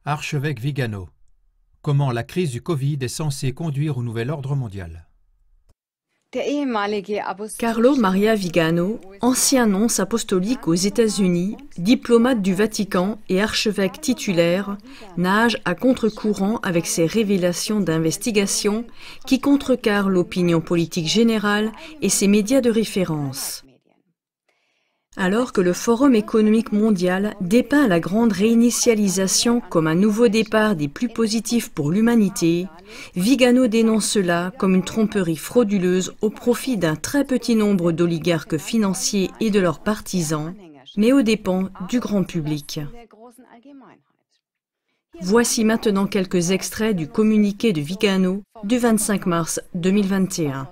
Archevêque Vigano. Comment la crise du Covid est censée conduire au nouvel ordre mondial. Carlo Maria Vigano, ancien nonce apostolique aux États-Unis, diplomate du Vatican et archevêque titulaire, nage à contre-courant avec ses révélations d'investigation qui contrecarrent l'opinion politique générale et ses médias de référence. Alors que le Forum économique mondial dépeint la grande réinitialisation comme un nouveau départ des plus positifs pour l'humanité, Vigano dénonce cela comme une tromperie frauduleuse au profit d'un très petit nombre d'oligarques financiers et de leurs partisans, mais aux dépens du grand public. Voici maintenant quelques extraits du communiqué de Vigano du 25 mars 2021.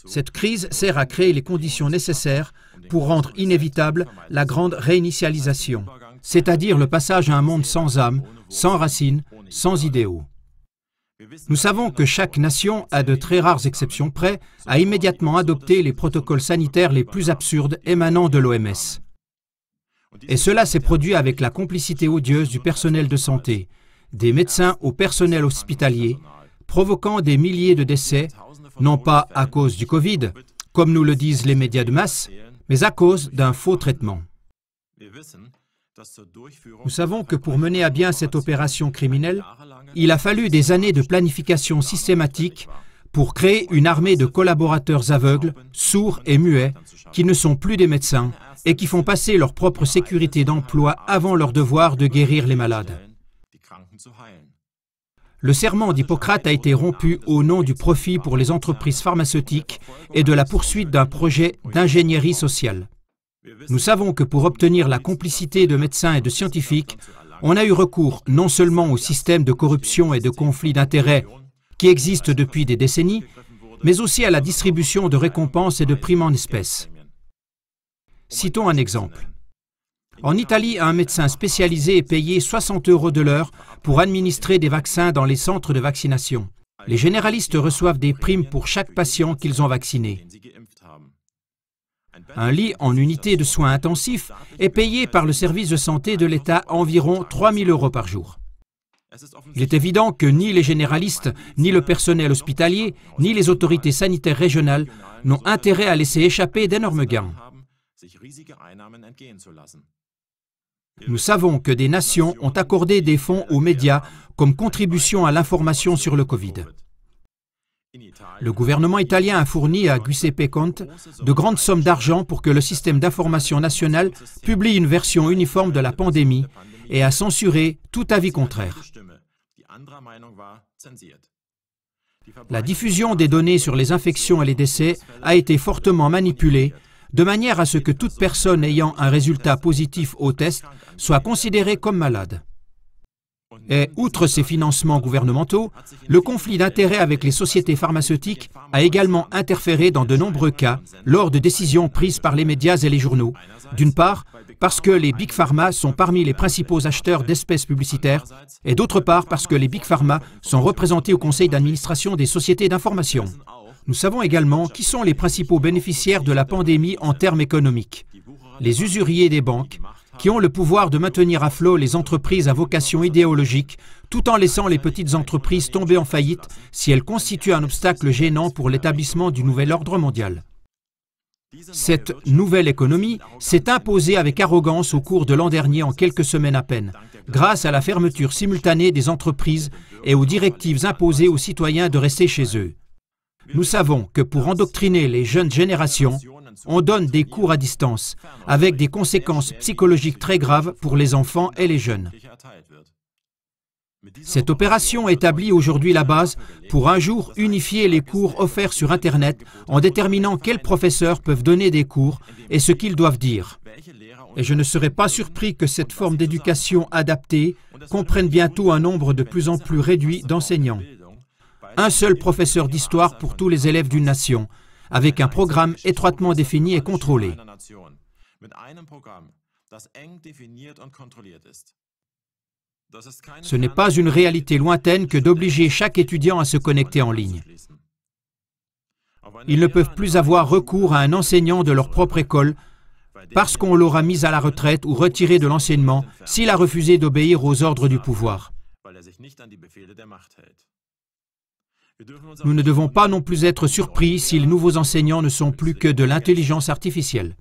Cette crise sert à créer les conditions nécessaires pour rendre inévitable la grande réinitialisation, c'est-à-dire le passage à un monde sans âme, sans racines, sans idéaux. Nous savons que chaque nation, à de très rares exceptions près, a immédiatement adopté les protocoles sanitaires les plus absurdes émanant de l'OMS. Et cela s'est produit avec la complicité odieuse du personnel de santé, des médecins au personnel hospitalier, provoquant des milliers de décès, non pas à cause du Covid, comme nous le disent les médias de masse, mais à cause d'un faux traitement. Nous savons que pour mener à bien cette opération criminelle, il a fallu des années de planification systématique pour créer une armée de collaborateurs aveugles, sourds et muets, qui ne sont plus des médecins et qui font passer leur propre sécurité d'emploi avant leur devoir de guérir les malades. Le serment d'Hippocrate a été rompu au nom du profit pour les entreprises pharmaceutiques et de la poursuite d'un projet d'ingénierie sociale. Nous savons que pour obtenir la complicité de médecins et de scientifiques, on a eu recours non seulement au système de corruption et de conflits d'intérêts qui existe depuis des décennies, mais aussi à la distribution de récompenses et de primes en espèces. Citons un exemple. En Italie, un médecin spécialisé est payé 60 € de l'heure pour administrer des vaccins dans les centres de vaccination. Les généralistes reçoivent des primes pour chaque patient qu'ils ont vacciné. Un lit en unité de soins intensifs est payé par le service de santé de l'État environ 3 000 € par jour. Il est évident que ni les généralistes, ni le personnel hospitalier, ni les autorités sanitaires régionales n'ont intérêt à laisser échapper d'énormes gains. Nous savons que des nations ont accordé des fonds aux médias comme contribution à l'information sur le Covid. Le gouvernement italien a fourni à Giuseppe Conte de grandes sommes d'argent pour que le système d'information national publie une version uniforme de la pandémie et a censuré tout avis contraire. La diffusion des données sur les infections et les décès a été fortement manipulée de manière à ce que toute personne ayant un résultat positif au test soit considérée comme malade. Et outre ces financements gouvernementaux, le conflit d'intérêts avec les sociétés pharmaceutiques a également interféré dans de nombreux cas lors de décisions prises par les médias et les journaux. D'une part, parce que les Big Pharma sont parmi les principaux acheteurs d'espèces publicitaires, et d'autre part parce que les Big Pharma sont représentés au conseil d'administration des sociétés d'information. Nous savons également qui sont les principaux bénéficiaires de la pandémie en termes économiques. Les usuriers des banques, qui ont le pouvoir de maintenir à flot les entreprises à vocation idéologique, tout en laissant les petites entreprises tomber en faillite si elles constituent un obstacle gênant pour l'établissement du nouvel ordre mondial. Cette nouvelle économie s'est imposée avec arrogance au cours de l'an dernier en quelques semaines à peine, grâce à la fermeture simultanée des entreprises et aux directives imposées aux citoyens de rester chez eux. Nous savons que pour endoctriner les jeunes générations, on donne des cours à distance, avec des conséquences psychologiques très graves pour les enfants et les jeunes. Cette opération établit aujourd'hui la base pour un jour unifier les cours offerts sur Internet en déterminant quels professeurs peuvent donner des cours et ce qu'ils doivent dire. Et je ne serais pas surpris que cette forme d'éducation adaptée comprenne bientôt un nombre de plus en plus réduit d'enseignants. Un seul professeur d'histoire pour tous les élèves d'une nation, avec un programme étroitement défini et contrôlé. Ce n'est pas une réalité lointaine que d'obliger chaque étudiant à se connecter en ligne. Ils ne peuvent plus avoir recours à un enseignant de leur propre école, parce qu'on l'aura mis à la retraite ou retiré de l'enseignement s'il a refusé d'obéir aux ordres du pouvoir. Nous ne devons pas non plus être surpris si les nouveaux enseignants ne sont plus que de l'intelligence artificielle.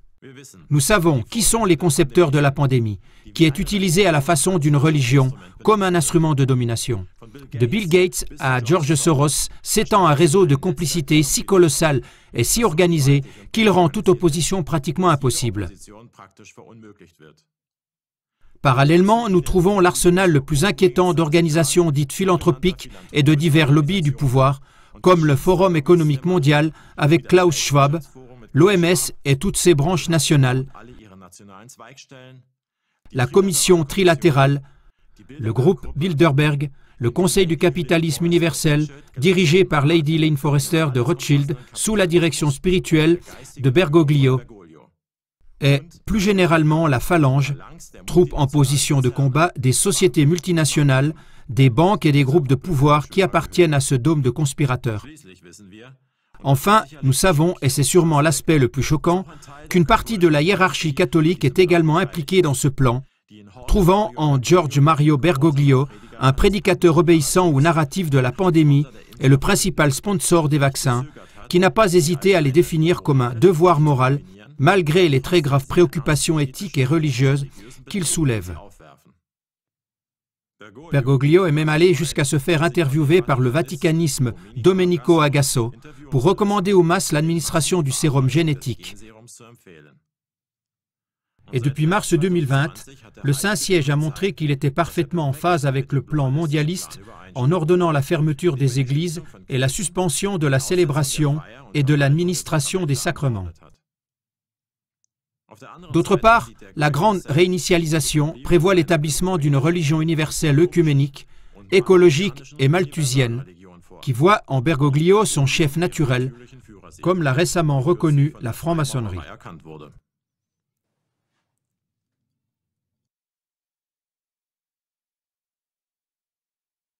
Nous savons qui sont les concepteurs de la pandémie, qui est utilisée à la façon d'une religion, comme un instrument de domination. De Bill Gates à George Soros s'étend un réseau de complicité si colossal et si organisé qu'il rend toute opposition pratiquement impossible. Parallèlement, nous trouvons l'arsenal le plus inquiétant d'organisations dites philanthropiques et de divers lobbies du pouvoir, comme le Forum économique mondial avec Klaus Schwab, l'OMS et toutes ses branches nationales, la Commission trilatérale, le groupe Bilderberg, le Conseil du capitalisme universel, dirigé par Lady Lane Forrester de Rothschild, sous la direction spirituelle de Bergoglio, et plus généralement la Phalange, troupe en position de combat des sociétés multinationales, des banques et des groupes de pouvoir qui appartiennent à ce dôme de conspirateurs. Enfin, nous savons, et c'est sûrement l'aspect le plus choquant, qu'une partie de la hiérarchie catholique est également impliquée dans ce plan, trouvant en George Mario Bergoglio un prédicateur obéissant au narratif de la pandémie et le principal sponsor des vaccins, qui n'a pas hésité à les définir comme un devoir moral, malgré les très graves préoccupations éthiques et religieuses qu'il soulève. Bergoglio est même allé jusqu'à se faire interviewer par le vaticanisme Domenico Agasso pour recommander aux masses l'administration du sérum génétique. Et depuis mars 2020, le Saint-Siège a montré qu'il était parfaitement en phase avec le plan mondialiste en ordonnant la fermeture des églises et la suspension de la célébration et de l'administration des sacrements. D'autre part, la grande réinitialisation prévoit l'établissement d'une religion universelle œcuménique, écologique et malthusienne, qui voit en Bergoglio son chef naturel, comme l'a récemment reconnu la franc-maçonnerie.